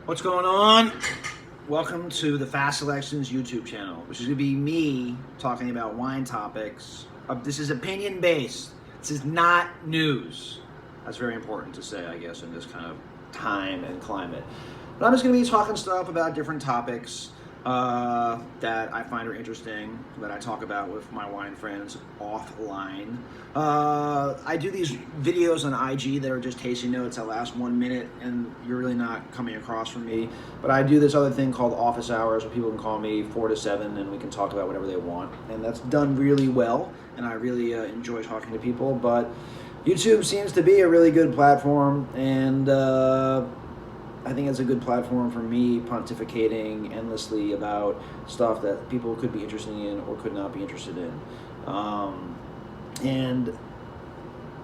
What's going on? Welcome to the Fass Selections YouTube channel, which is going to be me talking about wine topics. This is opinion based. This is not news. That's very important to say, I guess, in this kind of time and climate. But I'm just going to be talking stuff about different topics that I find are interesting, that I talk about with my wine friends offline. I do these videos on IG that are just tasting notes that last 1 minute, and you're really not coming across from me. But I do this other thing called office hours, where people can call me 4 to 7, and we can talk about whatever they want. And that's done really well, and I really enjoy talking to people. But YouTube seems to be a really good platform, and I think it's a good platform for me pontificating endlessly about stuff that people could be interested in or could not be interested in. And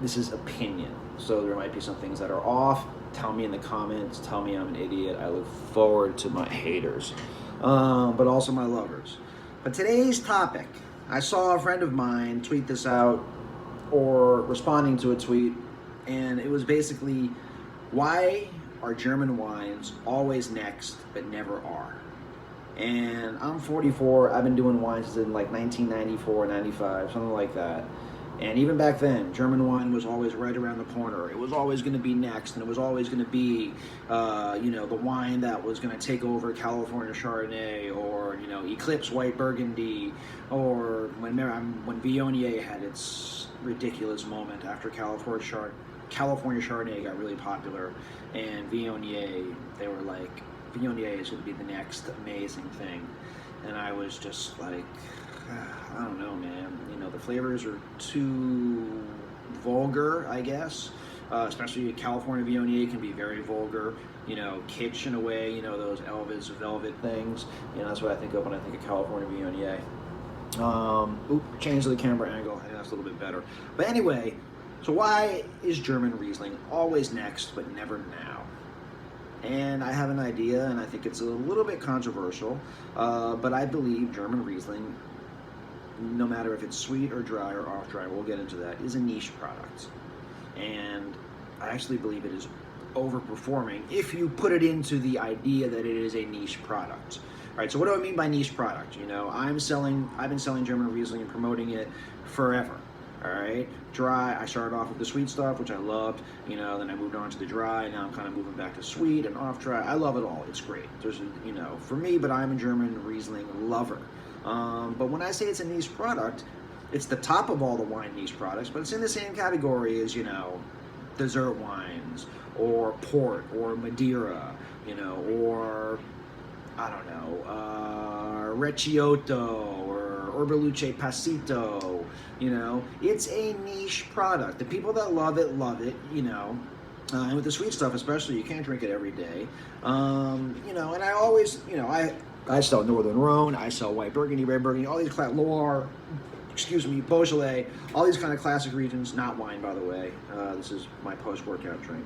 this is opinion. So there might be some things that are off. Tell me in the comments. Tell me I'm an idiot. I look forward to my haters, but also my lovers. But today's topic, I saw a friend of mine tweet this out or responding to a tweet, and it was basically, why are German wines always next but never are? And I'm 44. I've been doing wines since like 1994, 95, something like that. And even back then, German wine was always right around the corner. It was always going to be next, and it was always going to be, the wine that was going to take over California Chardonnay, or eclipse White Burgundy, or when Viognier had its ridiculous moment after California Chardonnay got really popular, and Viognier, they were like, Viognier is going to be the next amazing thing. And I was just like, I don't know, man. The flavors are too vulgar, I guess. Especially California Viognier can be very vulgar. Kitsch in a way. Those Elvis velvet things. That's what I think of when I think of California Viognier. Change the camera angle. I think that's a little bit better. But anyway, so why is German Riesling always next but never now? And I have an idea, and I think it's a little bit controversial, but I believe German Riesling, no matter if it's sweet or dry or off dry, we'll get into that, is a niche product. And I actually believe it is overperforming if you put it into the idea that it is a niche product. All right, so what do I mean by niche product? I've been selling German Riesling and promoting it forever. All right, dry, I started off with the sweet stuff, which I loved, then I moved on to the dry, and now I'm kind of moving back to sweet and off dry. I love it all, it's great. There's, for me, but I'm a German Riesling lover. But when I say it's a niche product, it's the top of all the wine niche products, but it's in the same category as, dessert wines, or port, or Madeira, or, I don't know, Recioto, or Orbeluce Passito. It's a niche product. The people that love it, and with the sweet stuff especially, you can't drink it every day. And I always, I sell Northern Rhone, I sell White Burgundy, Red Burgundy, all these Loire, Beaujolais, all these kind of classic regions, not wine, by the way. This is my post-workout drink.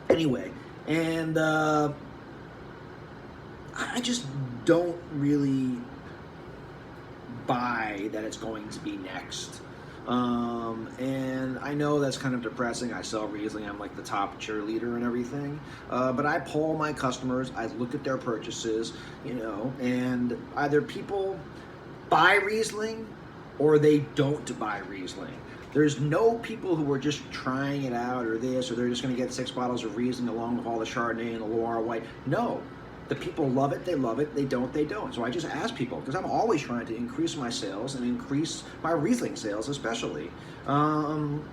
Anyway, and I just don't really buy that it's going to be next. And I know that's kind of depressing. I sell Riesling, I'm like the top cheerleader and everything. But I poll my customers, I look at their purchases, and either people buy Riesling or they don't buy Riesling. There's no people who are just trying it out or this, or they're just going to get 6 bottles of Riesling along with all the Chardonnay and the Loire White. No. The people love it, they love it. They don't, they don't. So I just ask people, because I'm always trying to increase my sales and increase my Riesling sales especially. And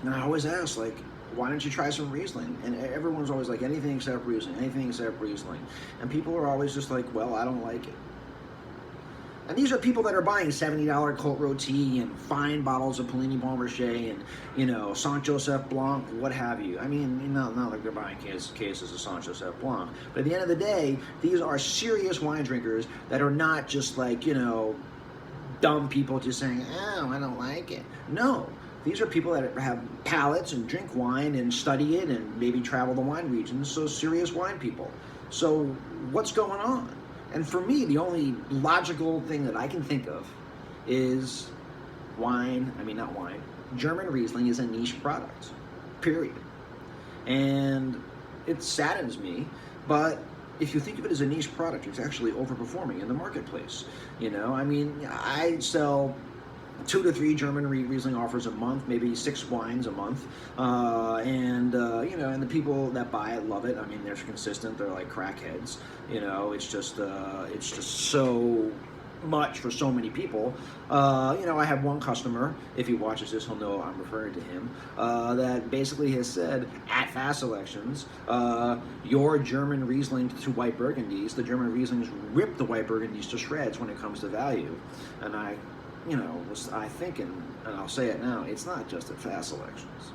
I always ask, like, why don't you try some Riesling? And everyone's always like, anything except Riesling, anything except Riesling. And people are always just like, well, I don't like it. And these are people that are buying $70 Côte Rôtie and fine bottles of Polini Bon Marché and, Saint Joseph Blanc, what have you. I mean, not like they're buying cases of Saint Joseph Blanc. But at the end of the day, these are serious wine drinkers that are not just like, dumb people just saying, oh, I don't like it. No. These are people that have palates and drink wine and study it and maybe travel the wine regions, so serious wine people. So what's going on? And for me, the only logical thing that I can think of is German Riesling is a niche product, period. And it saddens me, but if you think of it as a niche product, it's actually overperforming in the marketplace. I mean, I sell 2 to 3 German Riesling offers a month, maybe 6 wines a month, and the people that buy it love it. I mean, they're consistent. They're like crackheads. It's just so much for so many people. I have one customer, if he watches this, he'll know I'm referring to him, that basically has said at Fass Selections, your German Riesling to white Burgundies, the German Rieslings rip the white Burgundies to shreds when it comes to value. And I thinking, and I'll say it now, it's not just at Fass Selections,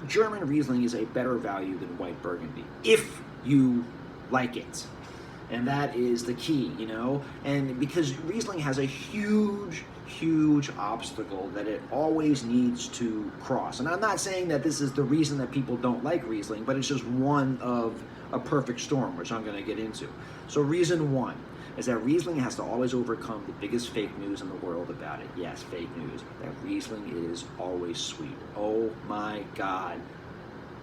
German Riesling is a better value than white Burgundy, if you like it. And that is the key, and because Riesling has a huge obstacle that it always needs to cross. And I'm not saying that this is the reason that people don't like Riesling, but it's just one of a perfect storm, which I'm going to get into. So reason one is that Riesling has to always overcome the biggest fake news in the world about it. Yes, fake news. That Riesling is always sweet. Oh my God.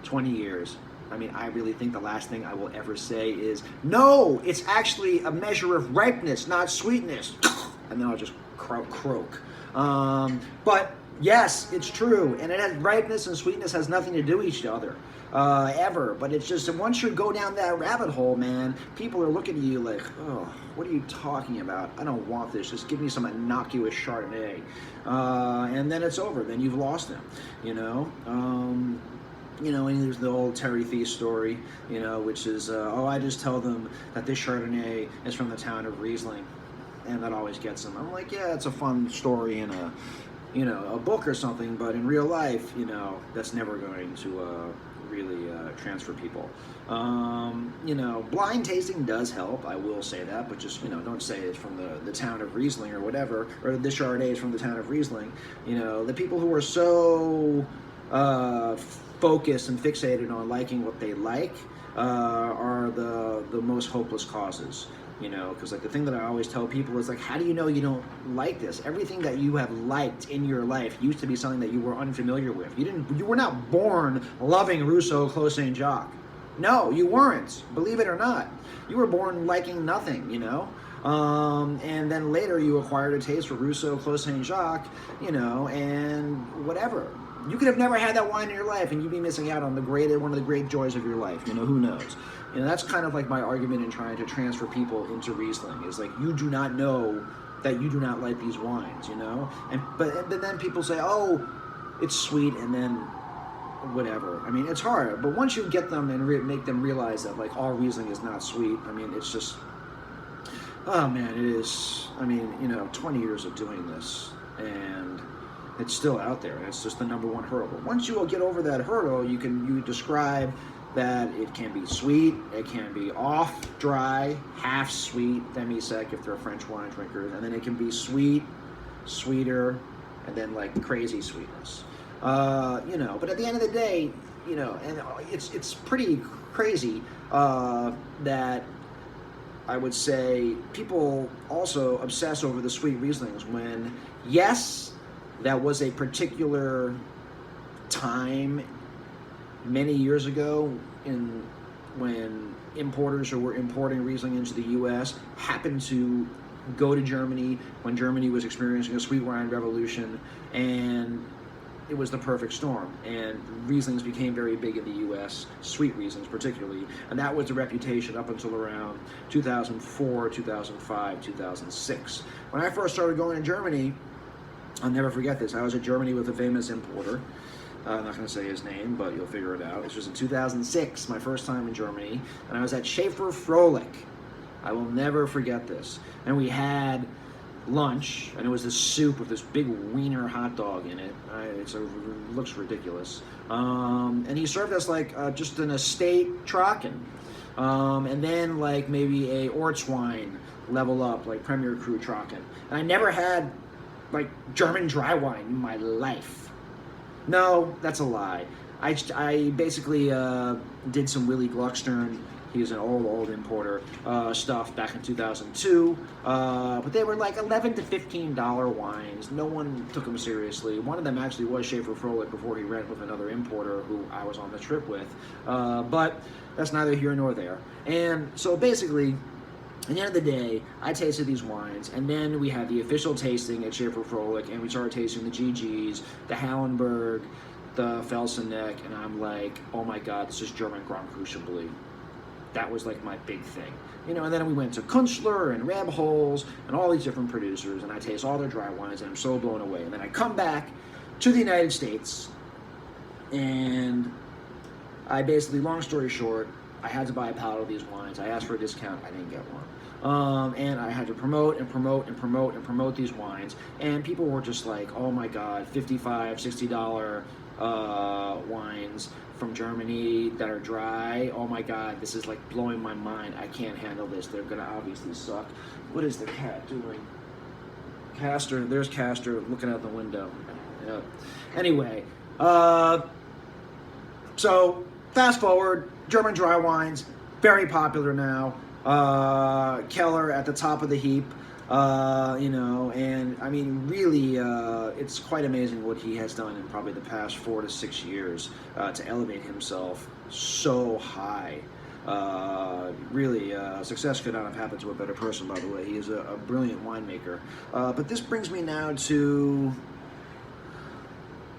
20 years. I mean, I really think the last thing I will ever say is, no, it's actually a measure of ripeness, not sweetness. And then I'll just croak. But yes, it's true. And it has ripeness and sweetness has nothing to do with each other, ever. But it's just, once you go down that rabbit hole, man, people are looking at you like, oh, what are you talking about? I don't want this. Just give me some innocuous Chardonnay. And then it's over. Then you've lost them, and there's the old Terry Thies story, which is, I just tell them that this Chardonnay is from the town of Riesling, and that always gets them. I'm like, yeah, it's a fun story in a book or something, but in real life, that's never going to really transfer people. Blind tasting does help, I will say that, but just, don't say it's from the town of Riesling or whatever, or this Chardonnay is from the town of Riesling. The people who are so focused and fixated on liking what they like are the most hopeless causes, because like the thing that I always tell people is like, how do you know you don't like this? Everything that you have liked in your life used to be something that you were unfamiliar with. You were not born loving Rousseau, Clos Saint Jacques. No, you weren't, believe it or not. You were born liking nothing, and then later you acquired a taste for Rousseau, Clos Saint Jacques, and whatever. You could have never had that wine in your life, and you'd be missing out on one of the great joys of your life. Who knows? That's kind of like my argument in trying to transfer people into Riesling. Is like, you do not know that you do not like these wines, But then people say, oh, it's sweet, and then whatever. I mean, it's hard. But once you get them and make them realize that like all Riesling is not sweet, I mean, it's just, oh man, it is. I mean, 20 years of doing this, and it's still out there. It's just the number one hurdle. But once you get over that hurdle, you describe that it can be sweet, it can be off dry, half sweet, demi-sec if they're French wine drinkers, and then it can be sweet, sweeter, and then like crazy sweetness. But at the end of the day, and it's pretty crazy that I would say people also obsess over the sweet Rieslings when, yes, that was a particular time many years ago when importers who were importing Riesling into the U.S. happened to go to Germany when Germany was experiencing a sweet wine revolution, and it was the perfect storm, and Rieslings became very big in the U.S., sweet Rieslings particularly, and that was the reputation up until around 2004, 2005, 2006. When I first started going to Germany, I'll never forget this. I was in Germany with a famous importer. I'm not going to say his name, but you'll figure it out. This was in 2006, my first time in Germany, and I was at Schaefer Froelich. I will never forget this. And we had lunch, and it was this soup with this big wiener hot dog in it. It looks ridiculous. And he served us like just an estate Trocken, and then like maybe a Ortswein level up, like Premier Cru Trocken. And I never had like German dry wine in my life. No, that's a lie. I basically did some Willy Gluckstern He's an old importer, stuff back in 2002. But they were like $11 to $15 wines. No one took them seriously. One of them actually was Schaefer Froelich before he ran with another importer who I was on the trip with. But that's neither here nor there. And so basically, at the end of the day, I tasted these wines, and then we had the official tasting at Schaefer Froelich, and we started tasting the GGs, the Hallenberg, the Felsenneck, and I'm like, oh my God, this is German Grand Cru Chablis. That was like my big thing. You know, and then we went to Kunstler and Rebholz and all these different producers, and I taste all their dry wines, and I'm so blown away. And then I come back to the United States, and I basically, long story short, I had to buy a pallet of these wines. I asked for a discount. I didn't get one. And I had to promote these wines. And people were just like, oh my God, $55, $60 wines from Germany that are dry. Oh my God, this is like blowing my mind. I can't handle this. They're going to obviously suck. What is the cat doing? Castor, there's Castor looking out the window. Yeah. Anyway, so fast forward, German dry wines, very popular now. Keller at the top of the heap, you know, and I mean, really, it's quite amazing what he has done in probably the past 4 to 6 years to elevate himself so high. Really, success could not have happened to a better person, by the way. He is a brilliant winemaker. But this brings me now to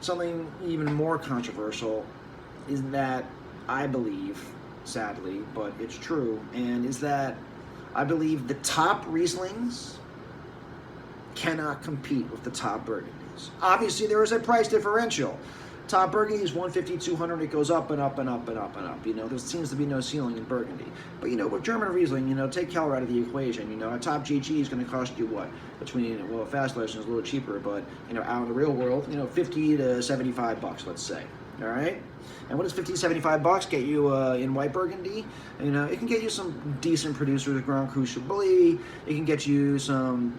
something even more controversial, is that I believe, sadly, but it's true, and is that I believe the top Rieslings cannot compete with the top Burgundies. Obviously, there is a price differential. Top Burgundy is 150, 200, it goes up and up and up and up and up. You know, there seems to be no ceiling in Burgundy. But, you know, with German Riesling, you know, take Keller out of the equation. You know, a top GG is going to cost you what? Between, well, Fass Selections is a little cheaper, but, you know, out in the real world, you know, 50 to $75, let's say. All right? And what does 50, $75 get you in white Burgundy? You know, it can get you some decent producers, Grand Cru Chablis. It can get you some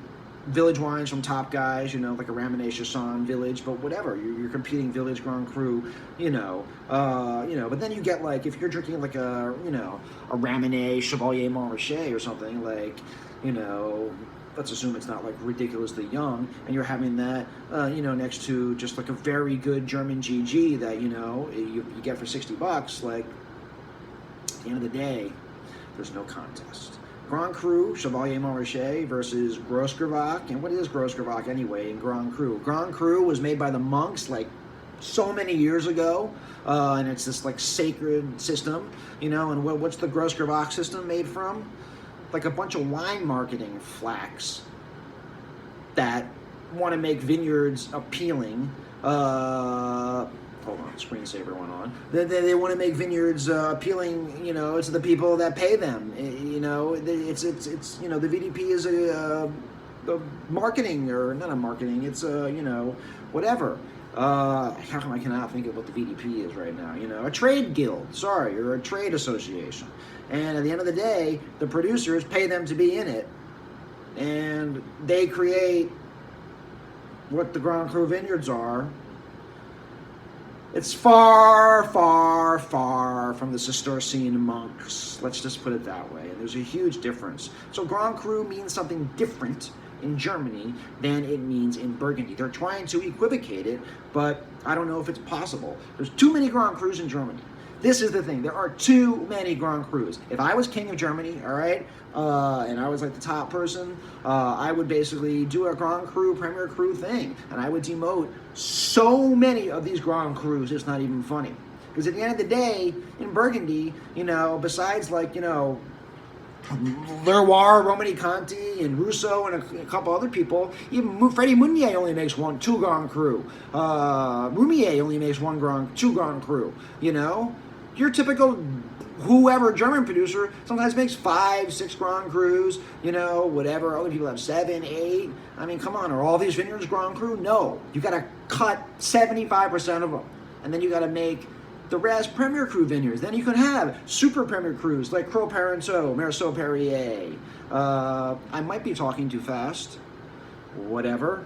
village wines from top guys, you know, like a Ramonnay Chassagne Village, but whatever. You're competing Village Grand Cru, you know. But then you get, like, if you're drinking like a, you know, a Ramonnay Chevalier Montrachet or something, like, you know, let's assume it's not like ridiculously young, and you're having that, you know, next to just like a very good German GG that, you know, you get for $60. Like, at the end of the day, there's no contest. Grand Cru, Chevalier Montrachet versus Grossgravach. And what is Grossgravach anyway in Grand Cru? Grand Cru was made by the monks like so many years ago, and it's this like sacred system, you know, and what's the Grossgravach system made from? Like a bunch of wine marketing flacks that want to make vineyards appealing. Hold on, screensaver went on. They want to make vineyards appealing, you know, to the people that pay them. You know, it's you know, the VDP is a marketing, or not a marketing. It's you know, whatever. How come I cannot think of what the VDP is right now? You know, a trade guild, sorry, or a trade association. And at the end of the day, the producers pay them to be in it, and they create what the Grand Cru vineyards are. It's far, far, far from the Cistercian monks. Let's just put it that way. And there's a huge difference. So Grand Cru means something different in Germany than it means in Burgundy. They're trying to equivocate it, but I don't know if it's possible. There's too many Grand Crus in Germany. This is the thing. There are too many Grand Crus. If I was king of Germany, all right, and I was like the top person, I would basically do a Grand Cru, Premier Cru thing, and I would demote so many of these Grand Crus, it's not even funny. Because at the end of the day, in Burgundy, you know, besides like, you know, Leroy, Romani Conti, and Rousseau, and a couple other people, even Freddie Meunier only makes two Grand Cru. Roumier only makes two Grand Cru. You know, your typical whoever German producer sometimes makes 5, 6 Grand Crus. You know, whatever. Other people have 7, 8. I mean, come on, are all these vineyards Grand Cru? No, you got to cut 75% of them, and then you got to make the rest Premier Cru vineyards. Then you can have super Premier Crus like Cros Parenteau, Meursault Perrier. I might be talking too fast, whatever,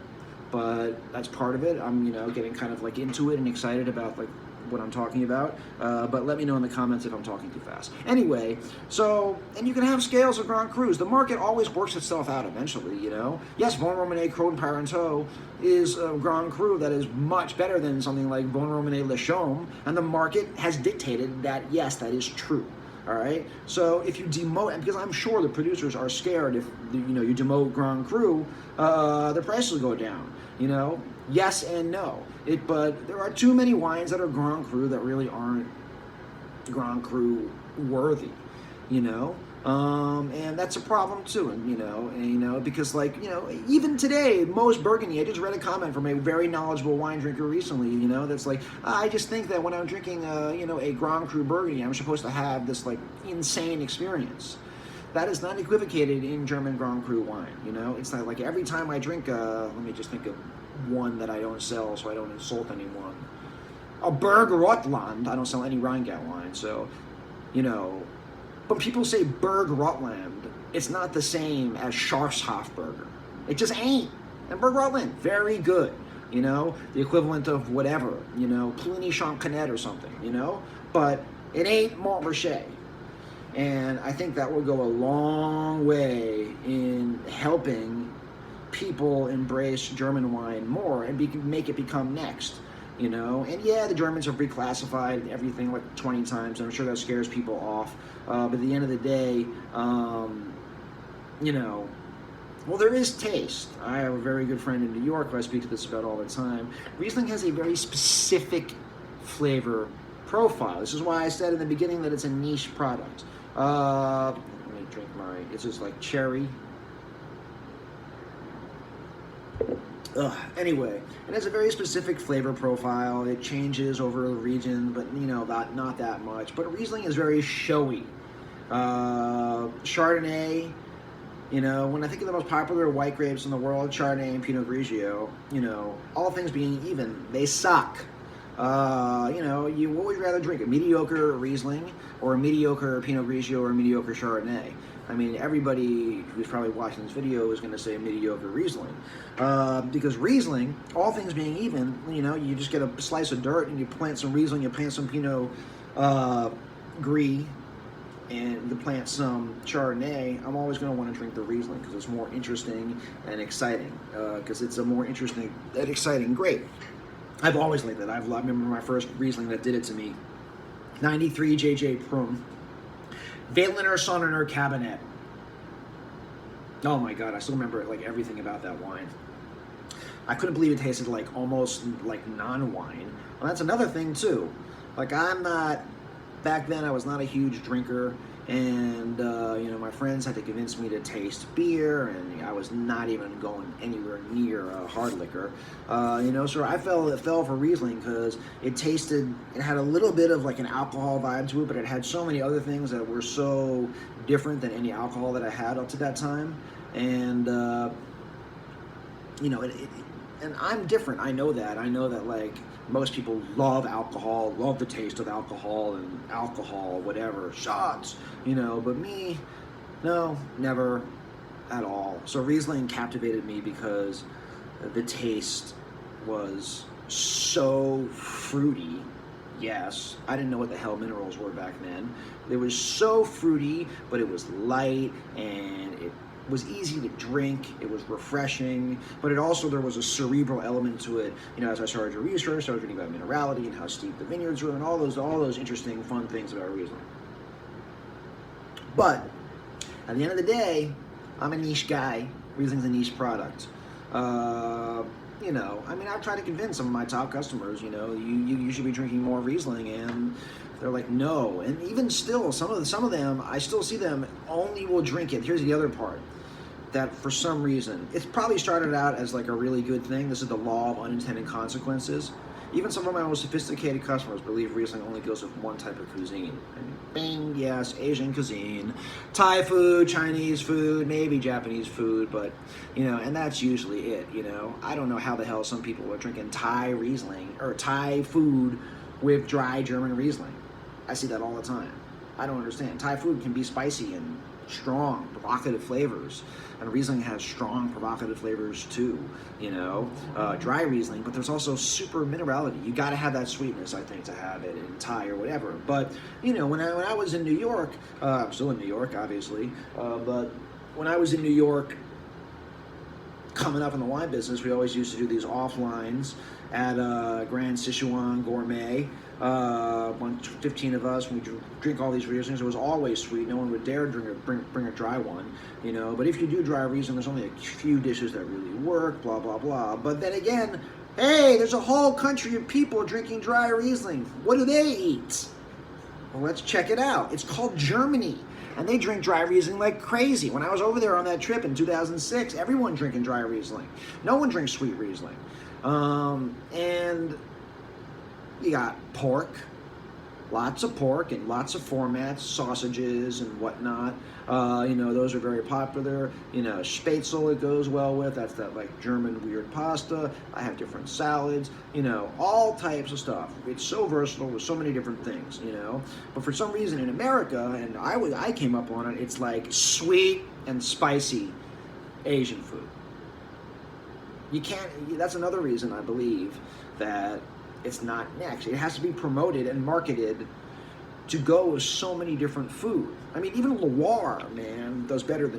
but that's part of it. I'm, you know, getting kind of like into it and excited about like what I'm talking about, but let me know in the comments if I'm talking too fast. Anyway, so, and you can have scales of Grand Crus. The market always works itself out eventually, you know. Yes, Bon Romanée Crône Parenteau is a Grand Cru that is much better than something like Bon Romanée Le Chaume, and the market has dictated that, yes, that is true. All right, so if you demote, because I'm sure the producers are scared if you demote Grand Cru, the price will go down. You know, yes and no. But there are too many wines that are Grand Cru that really aren't Grand Cru worthy. You know, and that's a problem too. And because even today, most Burgundy. I just read a comment from a very knowledgeable wine drinker recently. You know, that's like, I just think that when I'm drinking, a Grand Cru Burgundy, I'm supposed to have this like insane experience. That is not equivocated in German Grand Cru wine. You know, it's not like every time I drink. Let me just think of one that I don't sell, so I don't insult anyone. A Berg Rotland. I don't sell any Rheingau wine, so When people say Berg Rotland, it's not the same as Schafsburger. It just ain't. And Berg Rotland, very good. You know, the equivalent of whatever, Pliny Champ-Canet or something, But it ain't Montrachet. And I think that will go a long way in helping people embrace German wine more and make it become next. And yeah, the Germans have reclassified everything like 20 times, and I'm sure that scares people off. But at the end of the day, well, there is taste. I have a very good friend in New York who I speak to this about all the time. Riesling has a very specific flavor profile. This is why I said in the beginning that it's a niche product. Let me drink it's just like cherry. Anyway, it has a very specific flavor profile. It changes over the region, but not that much. But Riesling is very showy. Chardonnay, when I think of the most popular white grapes in the world, Chardonnay and Pinot Grigio, all things being even, they suck. What would you rather drink? A mediocre Riesling or a mediocre Pinot Grigio or a mediocre Chardonnay? I mean, everybody who's probably watching this video is going to say a mediocre Riesling. Because Riesling, all things being even, you just get a slice of dirt and you plant some Riesling, you plant some Pinot Gris, and you plant some Chardonnay. I'm always going to want to drink the Riesling because it's more interesting and exciting. Because it's a more interesting and exciting grape. I've always liked that. I remember my first Riesling that did it to me. 93 J.J. Prum. Veltliner Sonnenberg Cabernet. Oh my God, I still remember like everything about that wine. I couldn't believe it tasted like almost like non-wine. Well, that's another thing too. Like back then I was not a huge drinker, and my friends had to convince me to taste beer, and I was not even going anywhere near hard liquor. So I fell for Riesling because it had a little bit of like an alcohol vibe to it, but it had so many other things that were so different than any alcohol that I had up to that time. And and I'm different. I know that like most people love alcohol, love the taste of alcohol and alcohol, whatever, shots, but me, no, never at all. So Riesling captivated me because the taste was so fruity. Yes, I didn't know what the hell minerals were back then. It was so fruity, but it was light and it was easy to drink. It was refreshing, but there was a cerebral element to it. As I started to research, I started reading about minerality and how steep the vineyards were, and all those interesting, fun things about Riesling. But at the end of the day, I'm a niche guy. Riesling's a niche product. I've tried to convince some of my top customers, you should be drinking more Riesling, and they're like, no. And even still, some of them, I still see them only will drink it. Here's the other part. That for some reason, it's probably started out as like a really good thing. This is the law of unintended consequences. Even some of my most sophisticated customers believe Riesling only goes with one type of cuisine. Bing, yes, Asian cuisine, Thai food, Chinese food, maybe Japanese food, but, and that's usually it, I don't know how the hell some people are drinking Thai Riesling, or Thai food with dry German Riesling. I see that all the time. I don't understand. Thai food can be spicy and strong, provocative flavors. And Riesling has strong, provocative flavors too, you know, dry Riesling, but there's also super minerality. You got to have that sweetness, I think, to have it in Thai or whatever. But, you know, when I was in New York, I'm still in New York, obviously, but when I was in New York, coming up in the wine business, we always used to do these offlines at Grand Sichuan Gourmet. 15 of us, we drink all these Rieslings. It was always sweet. No one would dare bring a dry one, you know. But if you do dry Riesling, there's only a few dishes that really work, blah, blah, blah. But then again, hey, there's a whole country of people drinking dry Riesling. What do they eat? Well, let's check it out. It's called Germany. And they drink dry Riesling like crazy. When I was over there on that trip in 2006, everyone drinking dry Riesling. No one drinks sweet Riesling. And you got pork, lots of pork in lots of formats, sausages and whatnot. You know, those are very popular. You know, Spätzle it goes well with. That's that like German weird pasta. I have different salads. You know, all types of stuff. It's so versatile with so many different things. You know, but for some reason in America, and I came up on it. It's like sweet and spicy Asian food. You can't. That's another reason I believe that it's not next. It has to be promoted and marketed to go with so many different food. I mean, even Loire, man, does better than